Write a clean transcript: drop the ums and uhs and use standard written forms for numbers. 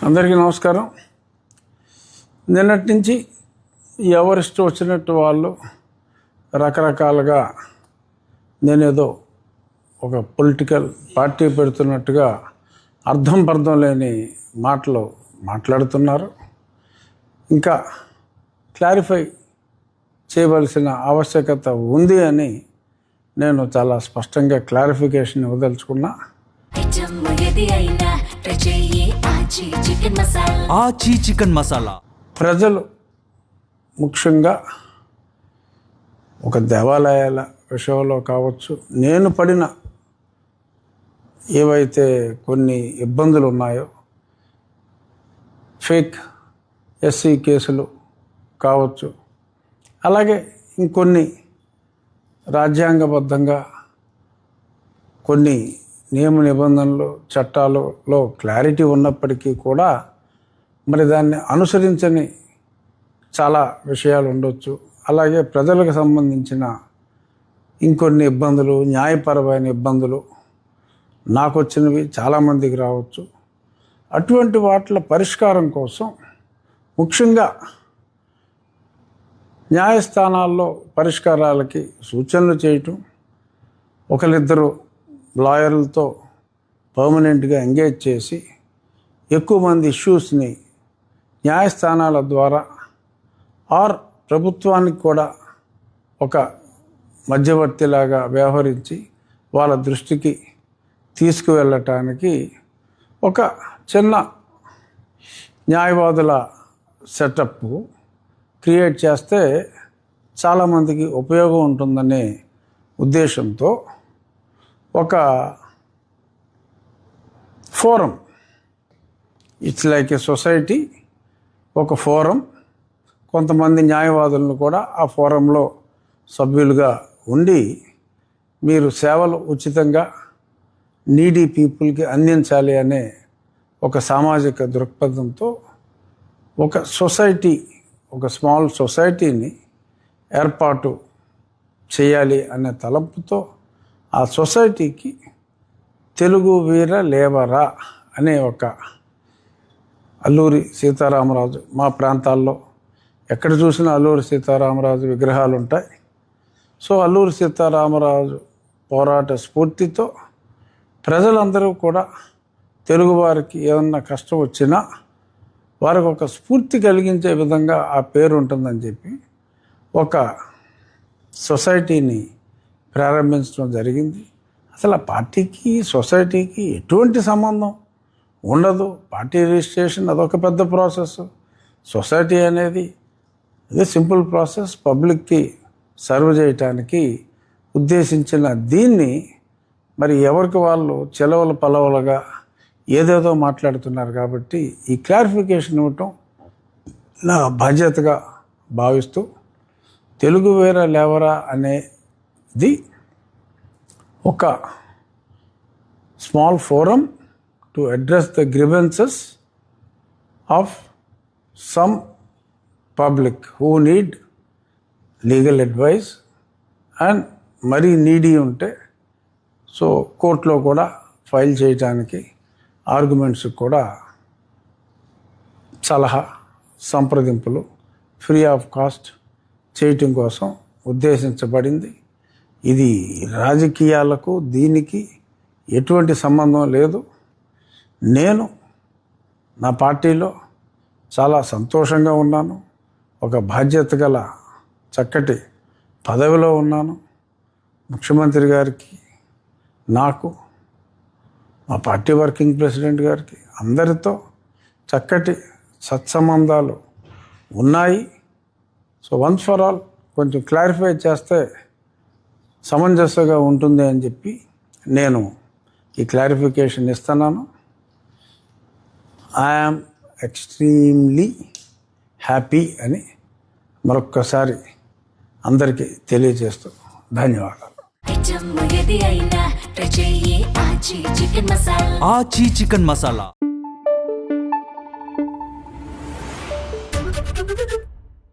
అందరికీ నమస్కారం. నిన్నటి నుంచి ఎవరిష్టం వచ్చినట్టు వాళ్ళు రకరకాలుగా నేనేదో ఒక పొలిటికల్ పార్టీ పెడుతున్నట్టుగా అర్థం పర్థం లేని మాటలు మాట్లాడుతున్నారు. ఇంకా క్లారిఫై చేయవలసిన ఆవశ్యకత ఉంది అని నేను చాలా స్పష్టంగా క్లారిఫికేషన్ ఇవ్వదలుచుకున్నా. చికెన్ మసాలా ప్రజలు ముఖ్యంగా ఒక దేవాలయాల విషయంలో కావచ్చు, నేను పడిన ఏవైతే కొన్ని ఇబ్బందులు ఉన్నాయో, ఫేక్ ఎస్సీ కేసులు కావచ్చు, అలాగే ఇంకొన్ని రాజ్యాంగబద్ధంగా కొన్ని నియమ నిబంధనలు చట్టాలలో క్లారిటీ ఉన్నప్పటికీ కూడా మరి దాన్ని అనుసరించని చాలా విషయాలు ఉండొచ్చు. అలాగే ప్రజలకు సంబంధించిన ఇంకొన్ని ఇబ్బందులు, న్యాయపరమైన ఇబ్బందులు నాకు వచ్చినవి చాలామందికి రావచ్చు. అటువంటి వాటిల పరిష్కారం కోసం ముఖ్యంగా న్యాయస్థానాల్లో పరిష్కారాలకి సూచనలు చేయటం, ఒకరిద్దరు లాయర్లతో పర్మనెంట్గా ఎంగేజ్ చేసి ఎక్కువ మంది ఇష్యూస్ని న్యాయస్థానాల ద్వారా ఆర్ ప్రభుత్వానికి కూడా ఒక మధ్యవర్తిలాగా వ్యవహరించి వాళ్ళ దృష్టికి తీసుకువెళ్ళటానికి ఒక చిన్న న్యాయవాదుల సెటప్ క్రియేట్ చేస్తే చాలామందికి ఉపయోగం ఉంటుందనే ఉద్దేశంతో ఒక forum, it's like A society, ఒక ఫోరం, కొంతమంది న్యాయవాదులను కూడా ఆ ఫోరంలో సభ్యులుగా ఉండి మీరు సేవలు ఉచితంగా నీడీ పీపుల్కి అందించాలి అనే ఒక సామాజిక దృక్పథంతో ఒక సొసైటీ, ఒక స్మాల్ సొసైటీని ఏర్పాటు చేయాలి అనే తలంపుతో ఆ సొసైటీకి తెలుగు వీర లేవరా అనే ఒక అల్లూరి సీతారామరాజు, మా ప్రాంతాల్లో ఎక్కడ చూసినా అల్లూరి సీతారామరాజు విగ్రహాలు ఉంటాయి. సో అల్లూరి సీతారామరాజు పోరాట స్ఫూర్తితో ప్రజలందరూ కూడా తెలుగువారికి ఏమన్నా కష్టం వచ్చినా వారికి ఒక స్ఫూర్తి కలిగించే విధంగా ఆ పేరు ఉంటుందని చెప్పి ఒక సొసైటీని ప్రారంభించడం జరిగింది. అసలు ఆ పార్టీకి సొసైటీకి ఎటువంటి సంబంధం ఉండదు. పార్టీ రిజిస్ట్రేషన్ అదొక పెద్ద ప్రాసెస్. సొసైటీ అనేది ఇది సింపుల్ ప్రాసెస్. పబ్లిక్కి సర్వ్ చేయటానికి ఉద్దేశించిన దీన్ని మరి ఎవరికి వాళ్ళు చెలవలు పలవలుగా ఏదేదో మాట్లాడుతున్నారు. కాబట్టి ఈ క్లారిఫికేషన్ ఇవ్వటం నా బాధ్యతగా భావిస్తూ తెలుగు వీర లేవరా అనేది ఒక small forum to address the grievances of some public who need legal advice and మరీ నీడీ ఉంటే సో కోర్టులో కూడా ఫైల్ చేయడానికి, ఆర్గ్యుమెంట్స్ కూడా సలహా సంప్రదింపులు ఫ్రీ ఆఫ్ కాస్ట్ చేయటం కోసం ఉద్దేశించబడింది. ఇది రాజకీయాలకు దీనికి ఎటువంటి సంబంధం లేదు. నేను నా పార్టీలో చాలా సంతోషంగా ఉన్నాను. ఒక బాధ్యత గల చక్కటి పదవిలో ఉన్నాను. ముఖ్యమంత్రి గారికి, నాకు, మా పార్టీ వర్కింగ్ ప్రెసిడెంట్ గారికి అందరితో చక్కటి సత్సంబంధాలు ఉన్నాయి. సో వన్స్ ఫర్ ఆల్ కొంచెం క్లారిఫై చేస్తే సమంజసంగా ఉంటుంది అని చెప్పి నేను ఈ క్లారిఫికేషన్ ఇస్తున్నాను. ఐఆమ్ ఎక్స్ట్రీమ్లీ హ్యాపీ అని మరొక్కసారి అందరికీ తెలియజేస్తూ ధన్యవాదాలు. చికెన్ మసాలా